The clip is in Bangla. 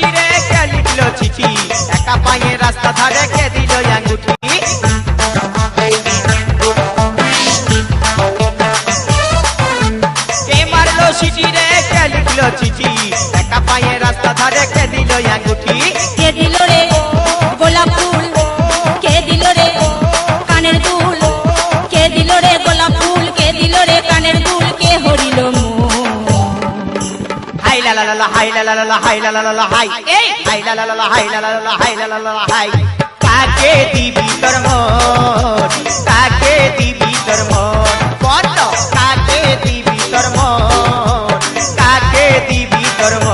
চিঠি রে কে লিখলো চিঠি একা পায়ে রাস্তা ধারে কে দিল আঙ্গুঠি কে মারলো চিঠি রে কে লিখলো চিঠি একা পায়ে রাস্তা ধারে কে দিল আঙ্গুঠি কে দিল রে গোলাপ ফুল কে দিল রে কানের দুল কে দিল রে গোলাপ ফুল কে দিল রে কানের দুল কে হরিল হাই লা লা লা হাই লা লা লা হাই লা লা লা হাই এই হাই লা লা লা হাই লা লা লা হাই লা লা লা হাই কাকে দিবি তোর মন কাকে দিবি তোর মন কত কাকে দিবি তোর মন কাকে দিবি তোর মন